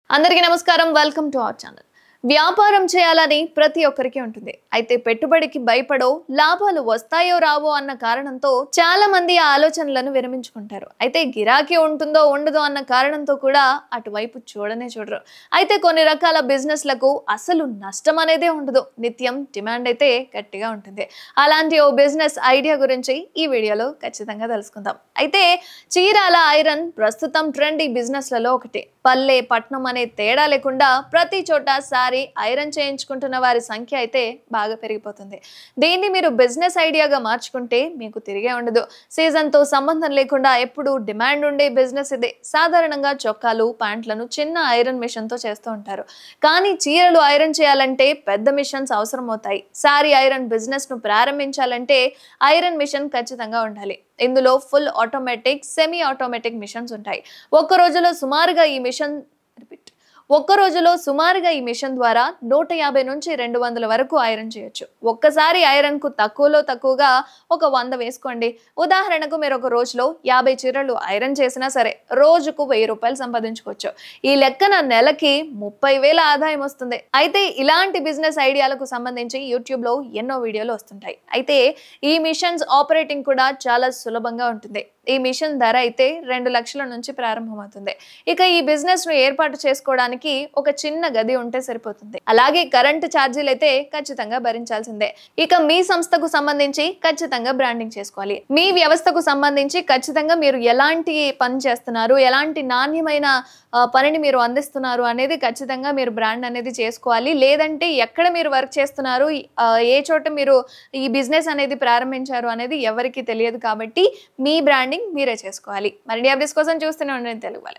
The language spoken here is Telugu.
అందరికీ నమస్కారం వెల్కమ్ టు అవర్ ఛానల్ వ్యాపారం చేయాలని ప్రతి ఒక్కరికి ఉంటుంది అయితే పెట్టుబడికి భయపడో లాభాలు వస్తాయో రావో అన్న కారణంతో చాలా మంది ఆ ఆలోచనలను విరమించుకుంటారు అయితే గిరాకీ ఉంటుందో ఉండదో అన్న కారణంతో కూడా అటువైపు చూడరు అయితే కొన్ని రకాల బిజినెస్లకు అసలు నష్టం అనేదే ఉండదు నిత్యం డిమాండ్ అయితే గట్టిగా ఉంటుంది అలాంటి ఓ బిజినెస్ ఐడియా గురించి ఈ వీడియోలో ఖచ్చితంగా తెలుసుకుందాం అయితే చీరాల ఐరన్ ప్రస్తుతం ట్రెండ్ ఈ బిజినెస్లలో ఒకటి పల్లె పట్నం అనే తేడా లేకుండా ప్రతి చోట సారీ ఐరన్ చేయించుకుంటున్న వారి సంఖ్య అయితే బాగా పెరిగిపోతుంది దీన్ని మీరు బిజినెస్ ఐడియాగా మార్చుకుంటే మీకు తిరిగే ఉండదు సీజన్తో సంబంధం లేకుండా ఎప్పుడు డిమాండ్ ఉండే బిజినెస్ ఇదే సాధారణంగా చొక్కాలు ప్యాంట్లను చిన్న ఐరన్ మిషన్తో చేస్తూ ఉంటారు కానీ చీరలు ఐరన్ చేయాలంటే పెద్ద మిషన్స్ అవసరం అవుతాయి సారీ ఐరన్ బిజినెస్ను ప్రారంభించాలంటే ఐరన్ మిషన్ ఖచ్చితంగా ఉండాలి ఇందులో full automatic semi automatic machines ఉంటాయి ఒక్క రోజులో సుమారుగా ఈ మిషన్ ద్వారా 150 నుంచి 200 వరకు ఐరన్ చేయొచ్చు ఒక్కసారి ఐరన్ కు తక్కువగా ఒక 100 వేసుకోండి ఉదాహరణకు మీరు ఒక రోజులో 50 చీరలు ఐరన్ చేసినా సరే రోజుకు 1000 రూపాయలు సంపాదించుకోవచ్చు ఈ లెక్కన నెలకి 30,000 ఆదాయం వస్తుంది అయితే ఇలాంటి బిజినెస్ ఐడియాలకు సంబంధించి యూట్యూబ్ లో ఎన్నో వీడియోలు వస్తుంటాయి అయితే ఈ మిషన్స్ ఆపరేటింగ్ కూడా చాలా సులభంగా ఉంటుంది ఈ మిషన్ ధర అయితే 2 లక్షల నుంచి ప్రారంభమవుతుంది ఇక ఈ బిజినెస్ ను ఏర్పాటు చేసుకోవడానికి ఒక చిన్న గది ఉంటే సరిపోతుంది అలాగే కరెంటు ఛార్జీలు అయితే ఖచ్చితంగా భరించాల్సిందే ఇక మీ సంస్థకు సంబంధించి ఖచ్చితంగా బ్రాండింగ్ చేసుకోవాలి మీ వ్యవస్థకు సంబంధించి ఖచ్చితంగా మీరు ఎలాంటి పని చేస్తున్నారు ఎలాంటి నాణ్యమైన పనిని మీరు అందిస్తున్నారు అనేది ఖచ్చితంగా మీరు బ్రాండ్ అనేది చేసుకోవాలి లేదంటే ఎక్కడ మీరు వర్క్ చేస్తున్నారు ఏ చోట మీరు ఈ బిజినెస్ అనేది ప్రారంభించారు అనేది ఎవరికి తెలియదు కాబట్టి మీ బ్రాండింగ్ మీరే చేసుకోవాలి మరిన్ని అప్డేట్స్ కోసం చూస్తూనే ఉండండి తెలుగు వాళ్ళ